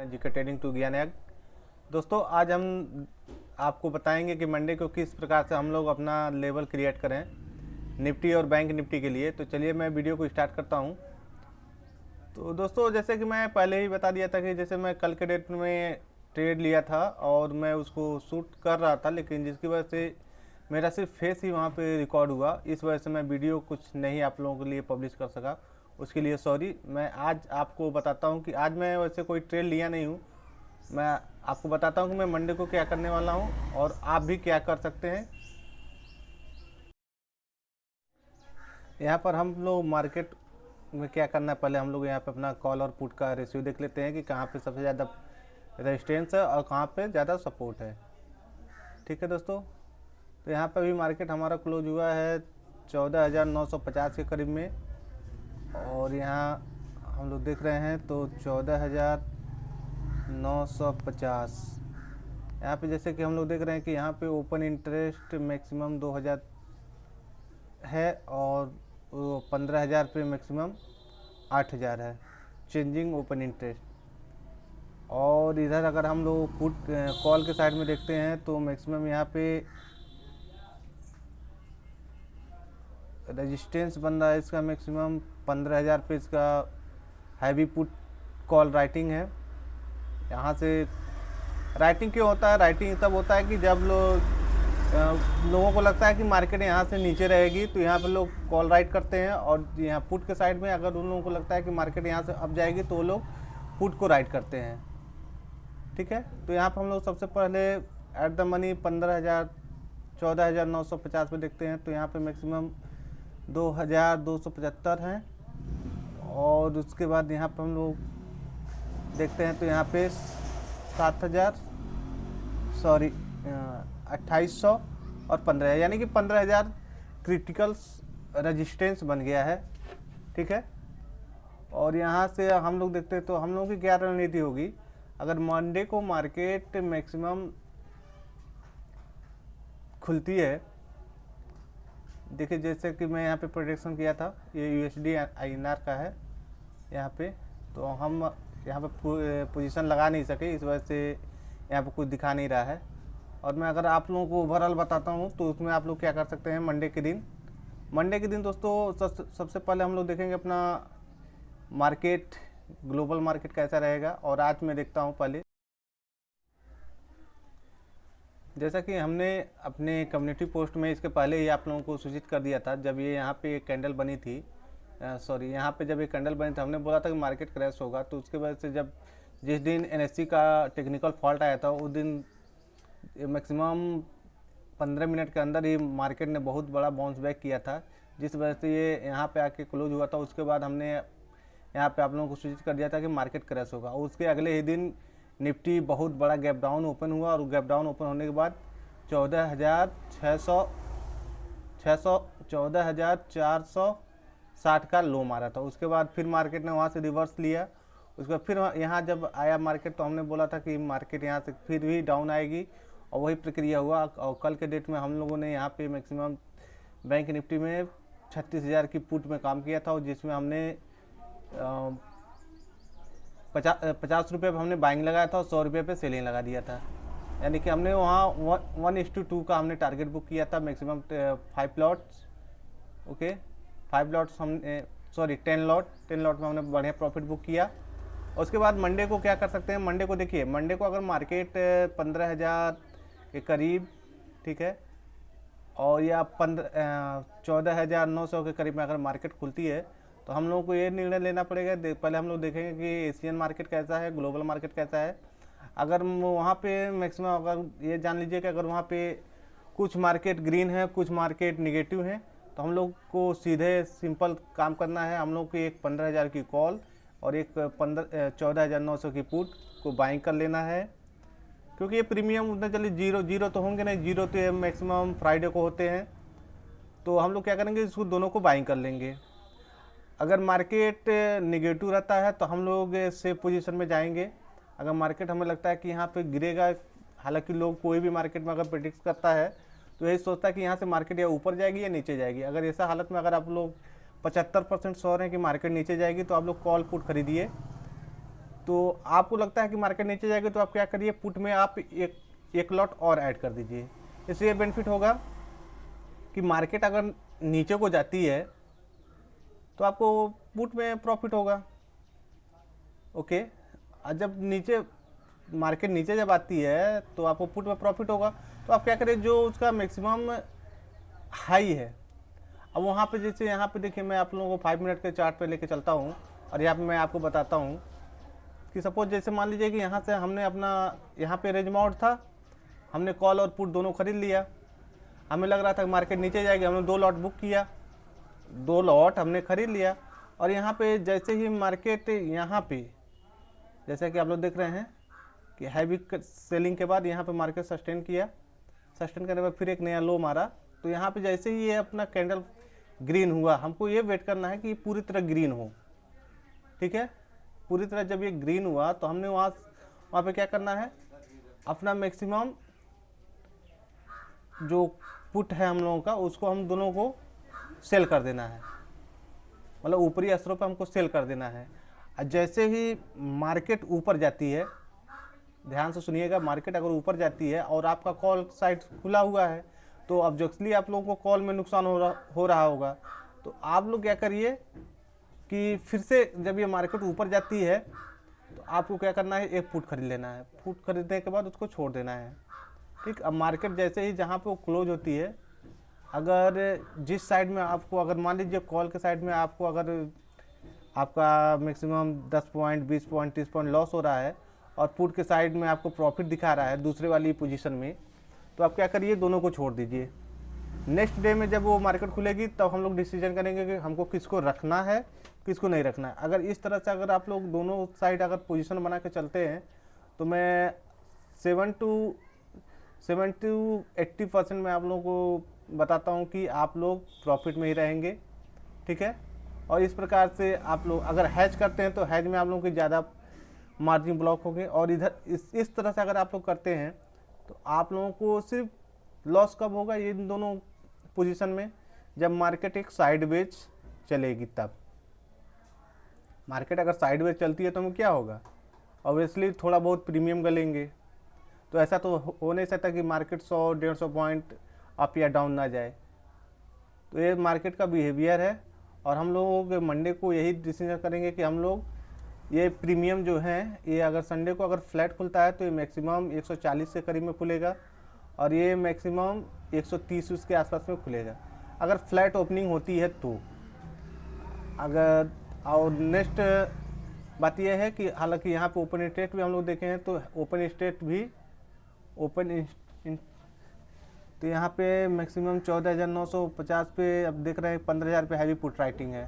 GK trading to ज्ञानयाग। दोस्तों आज हम आपको बताएंगे कि मंडे को किस प्रकार से हम लोग अपना लेवल क्रिएट करें निफ्टी और बैंक निफ्टी के लिए। तो चलिए मैं वीडियो को स्टार्ट करता हूं। तो दोस्तों जैसे कि मैं पहले ही बता दिया था कि जैसे मैं कल के डेट में ट्रेड लिया था और मैं उसको शूट कर रहा था, लेकिन जिसकी वजह से मेरा सिर्फ फेस ही वहाँ पे रिकॉर्ड हुआ, इस वजह से मैं वीडियो कुछ नहीं आप लोगों के लिए पब्लिश कर सका, उसके लिए सॉरी। मैं आज आपको बताता हूँ कि आज मैं वैसे कोई ट्रेड लिया नहीं हूँ। मैं आपको बताता हूँ कि मैं मंडे को क्या करने वाला हूँ और आप भी क्या कर सकते हैं। यहाँ पर हम लोग मार्केट में क्या करना है, पहले हम लोग यहाँ पे अपना कॉल और पुट का रेशियो देख लेते हैं कि कहाँ पे सबसे ज़्यादा रेजिस्टेंस है और कहाँ पे ज़्यादा सपोर्ट है। ठीक है दोस्तों, तो यहाँ पे भी मार्केट हमारा क्लोज हुआ है 14,950 के करीब में, और यहाँ हम लोग देख रहे हैं तो 14,950। यहाँ पे जैसे कि हम लोग देख रहे हैं कि यहाँ पे ओपन इंटरेस्ट मैक्सिमम 2,000 है और 15,000 पे मैक्सिमम 8,000 है चेंजिंग ओपन इंटरेस्ट। और इधर अगर हम लोग पुट कॉल के साइड में देखते हैं तो मैक्सिमम यहाँ पे रेजिस्टेंस बन रहा है इसका मैक्सिमम 15,000 पे। इसका हैवी पुट कॉल राइटिंग है। यहाँ से राइटिंग क्यों होता है? राइटिंग तब होता है कि जब लोगों को लगता है कि मार्केट यहाँ से नीचे रहेगी तो यहाँ पे लोग कॉल राइट करते हैं, और यहाँ पुट के साइड में अगर उन लोगों को लगता है कि मार्केट यहाँ से अप जाएगी तो वो लोग पुट को राइट करते हैं। ठीक है, तो यहाँ पर हम लोग सबसे पहले एट द मनी 14,950 पे देखते हैं तो यहाँ पे मैक्सिमम 2,275 हैं। और उसके बाद यहाँ पर हम लोग देखते हैं तो यहाँ पे 2,800 और 15,000, यानी कि 15,000 क्रिटिकल रेजिस्टेंस बन गया है। ठीक है, और यहाँ से हम लोग देखते हैं तो हम लोगों की क्या रणनीति होगी। अगर मंडे को मार्केट मैक्सिमम खुलती है, देखिए जैसे कि मैं यहाँ पे प्रोडिक्शन किया था, ये USD INR का है यहाँ पे, तो हम यहाँ पे पोजीशन लगा नहीं सके, इस वजह से यहाँ पे कुछ दिखा नहीं रहा है। और मैं अगर आप लोगों को ओवरऑल बताता हूँ तो उसमें आप लोग क्या कर सकते हैं। मंडे के दिन दोस्तों सबसे पहले हम लोग देखेंगे अपना मार्केट, ग्लोबल मार्केट कैसा रहेगा। और आज मैं देखता हूँ पहले, जैसा कि हमने अपने कम्युनिटी पोस्ट में इसके पहले ही आप लोगों को सूचित कर दिया था, जब ये यहाँ पे एक कैंडल बनी थी, यहाँ पे जब ये कैंडल बनी थी हमने बोला था कि मार्केट क्रैश होगा। तो उसके वजह से जिस दिन NSE का टेक्निकल फॉल्ट आया था उस दिन मैक्सिमम 15 मिनट के अंदर ही मार्केट ने बहुत बड़ा बाउंस बैक किया था, जिस वजह से ये यहाँ पे आके क्लोज हुआ था। उसके बाद हमने यहाँ पे आप लोगों को सूचित कर दिया था कि मार्केट क्रैश होगा। और उसके अगले ही दिन निफ्टी बहुत बड़ा गैप डाउन ओपन हुआ, और गैप डाउन ओपन होने के बाद 14,460 का लो मारा था। उसके बाद फिर मार्केट ने वहाँ से रिवर्स लिया। उसके बाद फिर यहाँ जब आया मार्केट तो हमने बोला था कि मार्केट यहाँ से फिर भी डाउन आएगी, और वही प्रक्रिया हुआ। और कल के डेट में हम लोगों ने यहाँ पे मैक्सिमम बैंक निफ्टी में 36,000 की पुट में काम किया था, और जिसमें हमने 50 रुपये पर हमने बाइंग लगाया था और 100 रुपये पे सेलिंग लगा दिया था। यानी कि हमने वहाँ 1:2 का हमने टारगेट बुक किया था, मैक्सिमम 5 लॉट्स। ओके, 5 लॉट्स हमने 10 लॉट में हमने बढ़िया प्रॉफिट बुक किया। और उसके बाद मंडे को क्या कर सकते हैं। मंडे को देखिए, मंडे को अगर मार्केट 15,000 के करीब, ठीक है, और या 14,900 के करीब में अगर मार्केट खुलती है तो हम लोगों को ये निर्णय लेना पड़ेगा। पहले हम लोग देखेंगे कि एशियन मार्केट कैसा है, ग्लोबल मार्केट कैसा है। अगर वहाँ पे मैक्सिमम, अगर ये जान लीजिए कि अगर वहाँ पे कुछ मार्केट ग्रीन है, कुछ मार्केट निगेटिव है, तो हम लोग को सीधे सिंपल काम करना है। हम लोग को एक 15,000 की कॉल और एक 14,900 की पुट को बाइंग कर लेना है, क्योंकि ये प्रीमियम उतना जल्दी जीरो तो होंगे नहीं। जीरो तो मैक्सिमम फ्राइडे को होते हैं, तो हम लोग क्या करेंगे, इसको दोनों को बाइंग कर लेंगे। अगर मार्केट निगेटिव रहता है तो हम लोग सेफ पोजीशन में जाएंगे। अगर मार्केट हमें लगता है कि यहाँ पे गिरेगा, हालांकि लोग कोई भी मार्केट में अगर प्रेडिक्ट करता है तो यही सोचता है कि यहाँ से मार्केट या ऊपर जाएगी या नीचे जाएगी। अगर ऐसा हालत में अगर आप लोग 75% श्योर हैं कि मार्केट नीचे जाएगी तो आप लोग कॉल पुट खरीदिए। तो आपको लगता है कि मार्केट नीचे जाएगी तो आप क्या करिए, पुट में आप एक लॉट और ऐड कर दीजिए। इससे ये बेनिफिट होगा कि मार्केट अगर नीचे को जाती है तो आपको पुट में प्रॉफिट होगा। ओके, और जब नीचे मार्केट नीचे जब आती है तो आपको पुट में प्रॉफिट होगा। तो आप क्या करें, जो उसका मैक्सिमम हाई है, अब वहाँ पे जैसे यहाँ पे देखिए, मैं आप लोगों को 5 मिनट के चार्ट पे लेके चलता हूँ और यहाँ पे मैं आपको बताता हूँ कि सपोज जैसे मान लीजिए कि यहाँ से हमने अपना यहाँ पे रेंज माउंट था, हमने कॉल और पुट दोनों खरीद लिया। हमें लग रहा था कि मार्केट नीचे जाएगी, हमने 2 लॉट बुक किया, 2 लॉट हमने खरीद लिया। और यहाँ पे जैसे ही मार्केट यहाँ पे जैसे कि आप लोग देख रहे हैं कि हैवी सेलिंग के बाद यहाँ पे मार्केट सस्टेन किया, सस्टेन करने के बाद फिर एक नया लो मारा। तो यहाँ पे जैसे ही ये अपना कैंडल ग्रीन हुआ, हमको ये वेट करना है कि पूरी तरह ग्रीन हो। ठीक है, पूरी तरह जब ये ग्रीन हुआ तो हमने वहाँ पे क्या करना है, अपना मैक्सिमम जो पुट है हम लोगों का, उसको हम दोनों को सेल कर देना है, मतलब ऊपरी स्तरों पे हमको सेल कर देना है। जैसे ही मार्केट ऊपर जाती है, ध्यान से सुनिएगा, मार्केट अगर ऊपर जाती है और आपका कॉल साइड खुला हुआ है तो ऑब्वियसली आप लोगों को कॉल में नुकसान हो रहा होगा। तो आप लोग क्या करिए कि फिर से जब ये मार्केट ऊपर जाती है तो आपको क्या करना है, एक पुट खरीद लेना है। पुट खरीदने के बाद उसको छोड़ देना है। ठीक, अब मार्केट जैसे ही जहाँ पे वो क्लोज होती है, अगर जिस साइड में आपको, अगर मान लीजिए कॉल के साइड में आपको अगर आपका maximum 10 point 20 point 30 point loss हो रहा है और पुट के साइड में आपको प्रॉफिट दिखा रहा है दूसरे वाली पोजीशन में, तो आप क्या करिए, दोनों को छोड़ दीजिए। नेक्स्ट डे में जब वो मार्केट खुलेगी तब हम लोग डिसीजन करेंगे कि हमको किसको रखना है, किसको नहीं रखना है। अगर इस तरह से अगर आप लोग दोनों साइड अगर पोजीशन बना के चलते हैं तो मैं 7 to 80% में आप लोगों को बताता हूँ कि आप लोग प्रॉफिट में ही रहेंगे। ठीक है, और इस प्रकार से आप लोग अगर हैज करते हैं तो हैज में आप लोगों की ज़्यादा मार्जिन ब्लॉक होंगे। और इधर इस तरह से अगर आप लोग करते हैं तो आप लोगों को सिर्फ लॉस कब होगा, ये इन दोनों पोजीशन में, जब मार्केट एक साइडवेज चलेगी। तब मार्केट अगर साइडवेज चलती है तो हमें क्या होगा, ऑब्वियसली थोड़ा बहुत प्रीमियम गलेंगे। तो ऐसा तो हो नहीं सकता कि मार्केट 100-150 पॉइंट अप या डाउन ना जाए। तो ये मार्केट का बिहेवियर है और हम लोगों के मंडे को यही डिसीजन करेंगे कि हम लोग ये प्रीमियम जो है, ये अगर संडे को अगर फ्लैट खुलता है तो ये मैक्सिमम 140 के करीब में खुलेगा और ये मैक्सिमम 130 उसके आसपास में खुलेगा अगर फ्लैट ओपनिंग होती है तो। अगर और नेक्स्ट बात यह है कि हालांकि यहाँ पे ओपन स्टेट भी हम लोग देखे हैं तो ओपन स्टेट भी तो यहाँ पे मैक्सिमम 14,950 पे अब देख रहे हैं 15,000 पे हैवी पुट राइटिंग है।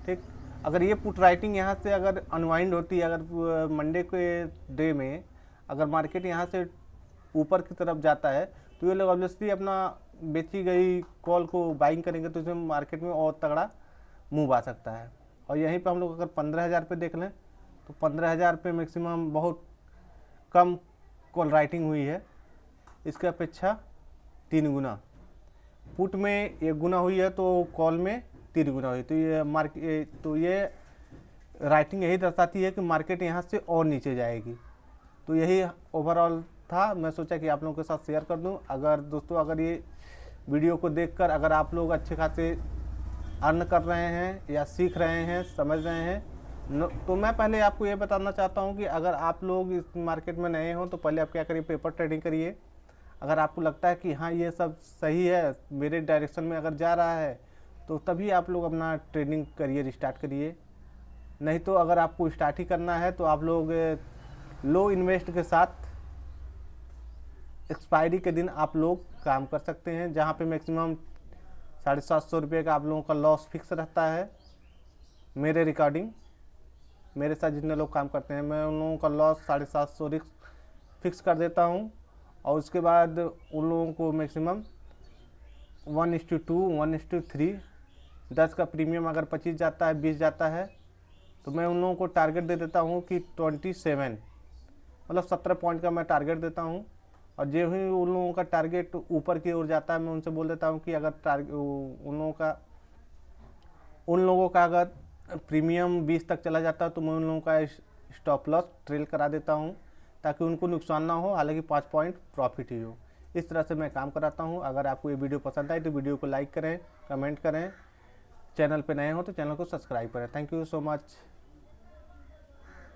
ठीक, अगर ये पुट राइटिंग यहाँ से अगर अनवाइंड होती है, अगर मंडे के डे में अगर मार्केट यहाँ से ऊपर की तरफ जाता है तो ये लोग ऑब्वियसली अपना बेची गई कॉल को बाइंग करेंगे तो इसमें मार्केट में और तगड़ा मूव आ सकता है। और यहीं पे हम लोग अगर 15,000 पे देख लें तो 15,000 पे मैक्सिमम बहुत कम कॉल राइटिंग हुई है, इसके अपेक्षा 3 गुना। पुट में 1 गुना हुई है तो कॉल में 3 गुना हुई। तो ये राइटिंग यही दर्शाती है कि मार्केट यहाँ से और नीचे जाएगी। तो यही ओवरऑल था, मैं सोचा कि आप लोगों के साथ शेयर कर दूं। अगर दोस्तों अगर ये वीडियो को देखकर अगर आप लोग अच्छे खासे अर्न कर रहे हैं या सीख रहे हैं, समझ रहे हैं, तो मैं पहले आपको ये बताना चाहता हूँ कि अगर आप लोग इस मार्केट में नए हों तो पहले आप क्या करिए, पेपर ट्रेडिंग करिए। अगर आपको लगता है कि हाँ ये सब सही है, मेरे डायरेक्शन में अगर जा रहा है, तो तभी आप लोग अपना ट्रेडिंग करियर स्टार्ट करिए। नहीं तो अगर आपको स्टार्ट ही करना है तो आप लोग लो इन्वेस्ट के साथ एक्सपायरी के दिन आप लोग काम कर सकते हैं, जहाँ पे मैक्सिमम 750 रुपये का आप लोगों का लॉस फिक्स रहता है। मेरे रिकॉर्डिंग मेरे साथ जितने लोग काम करते हैं, मैं उन लोगों का लॉस 750 रिस्क फिक्स कर देता हूँ और उसके बाद उन लोगों को मैक्सिमम 1:2 1:3 10 का प्रीमियम अगर 25 जाता है 20 जाता है तो मैं उन लोगों को टारगेट दे देता हूँ कि 27 मतलब 17 पॉइंट का मैं टारगेट देता हूँ। और जो ही उन लोगों का टारगेट ऊपर की ओर जाता है मैं उनसे बोल देता हूँ कि अगर उन लोगों का अगर प्रीमियम 20 तक चला जाता है तो मैं उन लोगों का स्टॉप लॉस ट्रेल करा देता हूँ ताकि उनको नुकसान ना हो, हालांकि 5 पॉइंट प्रॉफिट ही हो। इस तरह से मैं काम कराता हूँ। अगर आपको ये वीडियो पसंद आए तो वीडियो को लाइक करें, कमेंट करें, चैनल पे नए हो तो चैनल को सब्सक्राइब करें। Thank you so much.